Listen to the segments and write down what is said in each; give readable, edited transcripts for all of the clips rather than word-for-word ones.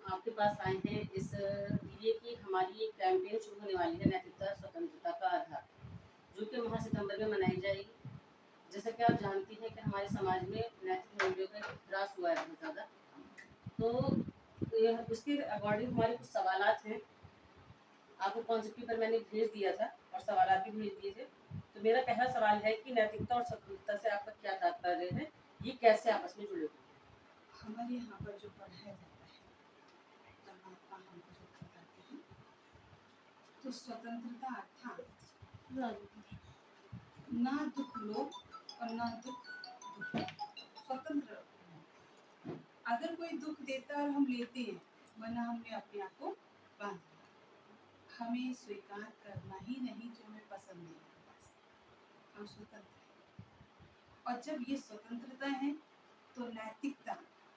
आपके पास आए हैं लिए कि हमारी एक कैंपेन शुरू होने वाली है नैतिकता स्वतंत्रता का आधार, जो कि माह सितंबर में मनाई जाएगी। जैसा कि आप जानती हैं कि हमारे समाज में नैतिक मूल्यों का ह्रास हुआ है बहुत ज़्यादा। तो उसके अकॉर्डिंग हमारे कुछ सवालात हैं। आपको कॉन्सेप्ट पेपर मैंने भेज दिया था और सवालात भी भेज दिए थे। तो मेरा पहला सवाल है कि नैतिकता और स्वतंत्रता से आपका क्या तात्पर्य है, ये कैसे आपस में जुड़े हुए हैं? हमारे यहाँ पर जो पढ़ाया जाता है, परमात्मा हमको जो बताते हैं, तो स्वतंत्रता अर्थात ना दुख लो और ना दुख दो, स्वतंत्र। अगर कोई दुख देता है और हम लेते हैं, वरना हमने अपने आप को बांध लिया। हमें स्वीकार करना ही नहीं जो हमें पसंद नहीं है, बस हम स्वतंत्र हैं। और जब ये स्वतंत्रता है तो नैतिकता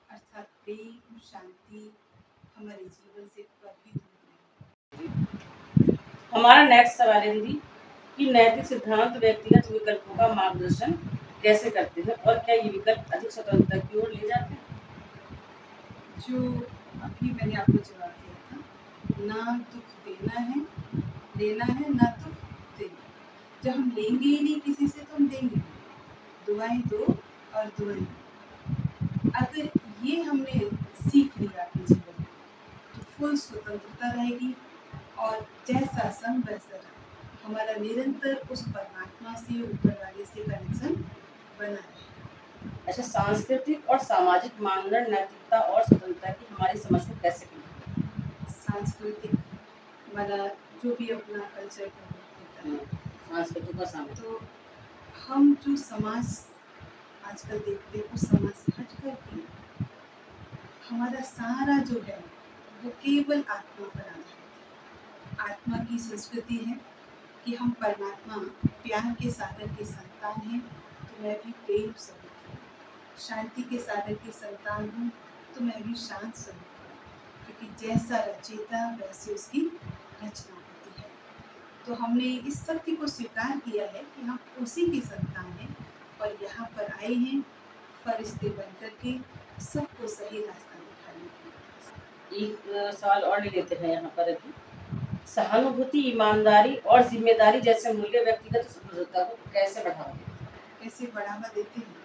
अर्थात प्रेम शांति हमारे जीवन से कभी दूर नहीं। हमारा नेक्स्ट सवाल है दीदी कि नैतिक सिद्धांत व्यक्तिगत विकल्पों का मार्गदर्शन कैसे करते हैं और क्या ये विकल्प अधिक स्वतंत्रता की ओर ले जाते हैं? जो अभी मैंने आपको जवाब दिया था, ना दुख देना है लेना है, ना दुख देना। जब हम लेंगे ही नहीं किसी से तो हम देंगे नहीं। दुआएं दो और दुआएं। अगर ये हमने सीख लिया अपने जीवन में तो फुल स्वतंत्रता रहेगी और जैसा संग वैसा रंग। हमारा निरंतर उस परमात्मा से ऊपर वाले से कनेक्शन बना रहे। अच्छा, सांस्कृतिक और सामाजिक मानदंड नैतिकता और स्वतंत्रता की हमारी समझ को कैसे करें? सांस्कृतिक हमारा जो भी अपना कल्चर होता है, सांस्कृतिक और सामाजिक, तो हम जो समाज आजकल देखते हैं उस समाज से हट करके हमारा सारा जो है वो केवल आत्मा पर आधारित है। आत्मा की संस्कृति है कि हम परमात्मा प्यार के सागर के संतान हैं, तो मैं भी प्रेम स्वरूप हूँ। शांति के सागर की संतान हूँ, तो मैं भी शांत स्वरूप हूँ, क्योंकि जैसा रचेता वैसे उसकी रचना होती है। तो हमने इस सत्य को स्वीकार किया है कि हम उसी के संतान हैं और यहाँ पर आए हैं फरिश्ते बन करके सबको सही रास्ता दिखाने के लिए। एक सवाल और ले लेते हैं यहाँ पर अभी। सहानुभूति, ईमानदारी और जिम्मेदारी जैसे मूल्य व्यक्तिगत स्वतंत्रता को कैसे बढ़ावा देते हैं? कैसे बढ़ावा देते हैं?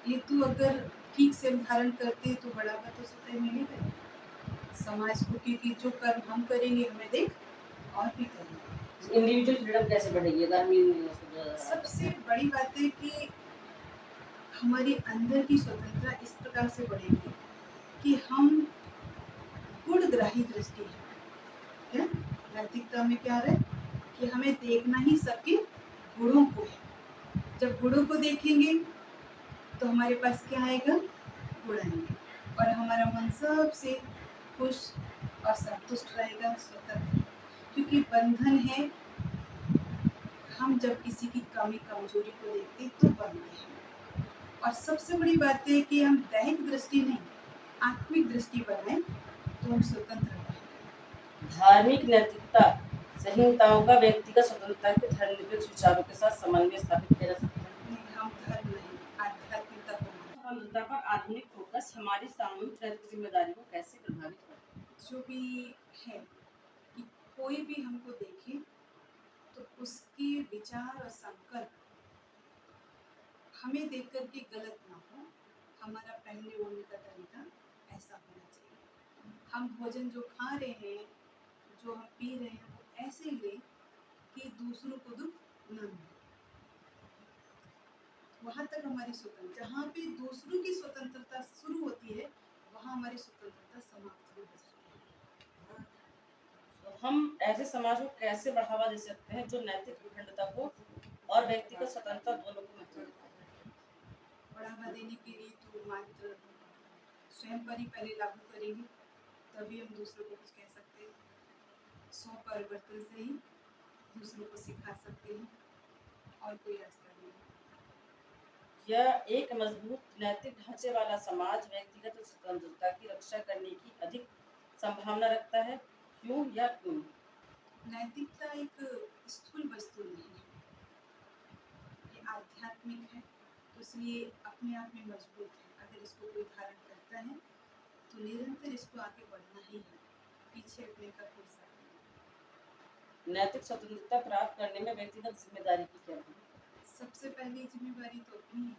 ये तो अगर ठीक से धारण करते हैं तो बढ़ावा तो स्वतः मिलेगा ही समाज को, क्योंकि जो कर्म हम करेंगे हमें देख और भी करेंगे। इंडिविजुअल फ्रीडम कैसे बढ़ेगी अगर हम सबसे बड़ी बात है कि हमारी अंदर की स्वतंत्रता इस प्रकार से बढ़ेगी कि हम गुणग्राही दृष्टि है। नैतिकता में क्या है कि हमें देखना ही सबके गुणों को है। जब गुणों को देखेंगे तो हमारे पास क्या आएगा? गुण आएंगे और हमारा मन सबसे खुश और संतुष्ट रहेगा, स्वतंत्र। क्योंकि बंधन है, हम जब किसी की कमी कमजोरी को देखते तो बनते हैं। और सबसे बड़ी बात है कि हम दैहिक दृष्टि नहीं, आत्मिक दृष्टि बनाए तो हम स्वतंत्र रहेंगे। धार्मिक नैतिकता संहिताओं का व्यक्तिगत स्वतंत्रता के धर्मनिरपेक्ष विचारों के साथ समन्वय स्थापित किया जा सकता है। नहीं, हम धर्म नहीं, आध्यात्मिकता को मानते हैं। स्वतंत्रता पर आधुनिक फोकस हमारी सामूहिक नैतिक जिम्मेदारी को कैसे प्रभावित करता है? जो भी है कि कोई भी हमको देखे तो उसके विचार और संकल्प हमें देख कर के गलत ना हो। हमारा पहले बोलने का तरीका ऐसा होना चाहिए। हम भोजन जो खा रहे हैं, जो हम पी रहे हैं, वो ऐसे ले कि दूसरों को दुख न मिले। वहाँ तक हमारी स्वतंत्रता, जहाँ पे दूसरों की स्वतंत्रता शुरू होती है वहाँ हमारी स्वतंत्रता समाप्त हो जाती है। तो हम ऐसे समाज को कैसे बढ़ावा दे सकते हैं जो नैतिक अखंडता को और व्यक्तिगत स्वतंत्रता दोनों को महत्व देता है? बढ़ावा देने के लिए तो मात्र स्वयं पर ही पहले लागू करेंगे, तभी हम दूसरों को कुछ कह सकते हैं। स्व परिवर्तन से ही दूसरों को सिखा सकते हैं और कोई रास्ता नहीं। यह एक मजबूत नैतिक ढांचे वाला समाज व्यक्तिगत स्वतंत्रता की रक्षा करने की अधिक संभावना रखता है। क्यों या क्यों? नैतिकता एक स्थूल वस्तु नहीं है, ये आध्यात्मिक है, तो इसलिए अपने आप में मजबूत है। अगर इसको कोई धारण करता है तो निरंतर इसको आगे बढ़ना ही है, पीछे हटने का कोई साधन नहीं। नैतिक स्वतंत्रता प्राप्त करने में व्यक्तिगत जिम्मेदारी की क्या है? सबसे पहली जिम्मेदारी तो अपनी है,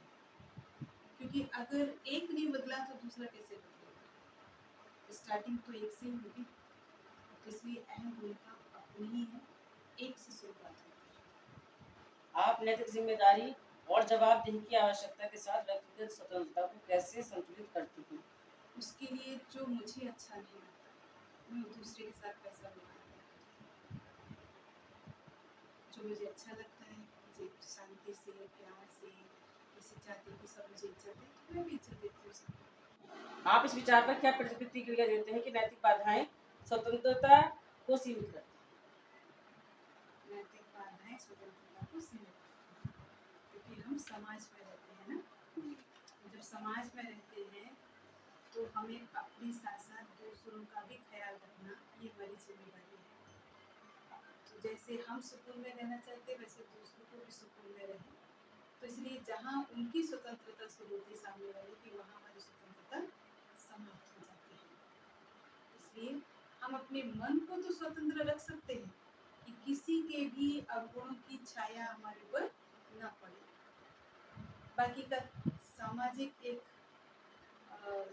क्योंकि अगर एक नहीं बदला तो दूसरा कैसे बदलेगा। स्टार्टिंग तो एक से ही होगी, तो इसलिए अहम भूमिका अपनी ही है, एक से शुरुआत होती है। आप नैतिक जिम्मेदारी और जवाबदेही की आवश्यकता के साथ व्यक्तिगत स्वतंत्रता को कैसे संतुलित करती हैं? उसके लिए जो मुझे अच्छा नहीं लगता मैं दूसरे के साथ कैसा व्यवहार करूं। जो मुझे अच्छा लगता है, मुझे शांति से प्यार से, जैसे चाहती हूँ कि सब मुझे इज्जत दे तो मैं भी इज्जत देती हूँ सबको। आप इस विचार पर क्या प्रतिक्रिया देते हैं कि नैतिक बाधाएं स्वतंत्रता को सीमित करती नैतिक बाधाएं स्वतंत्रता को सीमित करती हैं, क्योंकि हम समाज में रहते हैं ना। जब समाज में रहते हैं तो हमें अपने साथ साथ दूसरों का भी ख्याल रखना ये हमारी जिम्मेदारी है। तो जैसे हम सुकून में रहना चाहते हैं वैसे दूसरों को भी सुकून में रहें। तो इसलिए जहाँ उनकी स्वतंत्रता शुरू होती है सामने वाले की, वहाँ हमारी स्वतंत्रता समाप्त हो जाती है। इसलिए हम अपने मन को तो स्वतंत्र रख सकते हैं कि किसी के भी अवगुणों की छाया हमारे ऊपर न पड़े। बाकी का सामाजिक एक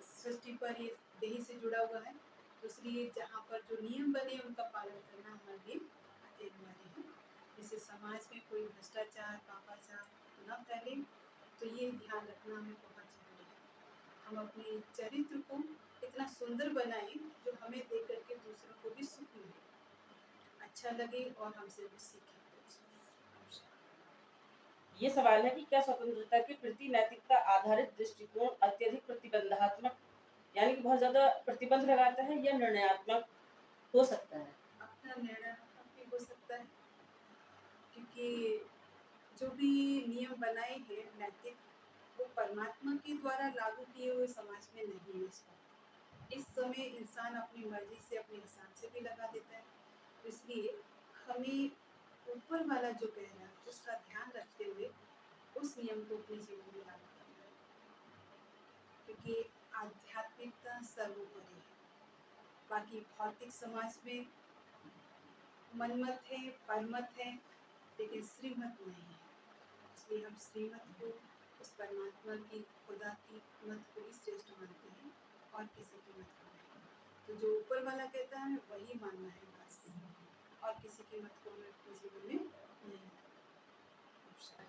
सृष्टि पर ये देही से जुड़ा हुआ है, तो इसलिए जहाँ पर जो नियम बने उनका पालन करना हमारे लिए अनिवार्य है। जैसे समाज में कोई भ्रष्टाचार पापाचार न फैले, तो ये ध्यान रखना हमें बहुत जरूरी है। हम अपने चरित्र को इतना सुंदर बनाएं जो हमें देख करके दूसरों को भी सुख मिले, अच्छा लगे और हमसे भी सीखें। है। ये सवाल है कि क्या स्वतंत्रता के प्रति नैतिकता आधारित दृष्टिकोण अत्यधिक प्रतिबंधात्मक यानी कि बहुत ज्यादा प्रतिबंध लगाता है या निर्णयात्मक हो सकता है? अपना निर्णयात्मक भी हो सकता है, क्योंकि जो भी नियम बनाए हैं नैतिक, वो परमात्मा के द्वारा लागू किए हुए समाज में नहीं है। इस समय इंसान अपनी मर्जी से अपने हिसाब से भी लगा देता है। तो इसलिए हमें ऊपर वाला जो कह रहा है उसका ध्यान रखते हुए उस नियम को अपने जीवन में लागू करना है, क्योंकि आध्यात्मिकता सर्वोपरि है। बाकी भौतिक समाज में मनमत है, परमत है, लेकिन श्रीमत नहीं है। इसलिए हम श्रीमत को, उस परमात्मा की, खुदा की मत को ही श्रेष्ठ मानते हैं और किसी की मत को नहीं। तो जो ऊपर वाला कहता है वही मानना है बस, और किसी की मत को हमें अपने जीवन में नहीं।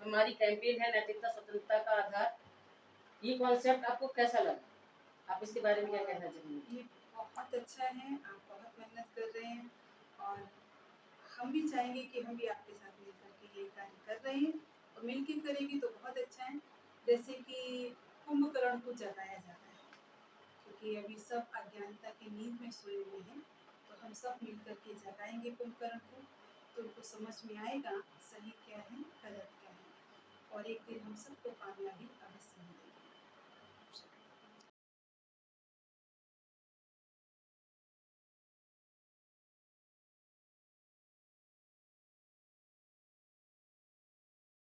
हमारी कैंपेन है नैतिकता स्वतंत्रता का आधार, ये कॉन्सेप्ट आपको कैसा लगा? आप इसके बारे में क्या कहना चाहेंगे? ये बहुत अच्छा है, आप बहुत मेहनत कर रहे हैं और हम भी चाहेंगे कि हम भी आपके साथ मिलकर के ये कार्य कर रहे हैं, और मिलकर करेंगे तो बहुत अच्छा है। जैसे कि कुंभकर्ण को जगाया जाता है, क्योंकि अभी सब अज्ञानता की नींद में सोए हुए हैं, तो हम सब मिलकर के जगाएंगे कुंभकर्ण को, तो उनको समझ में आएगा सही क्या है गलत क्या है, और एक दिन हम सबको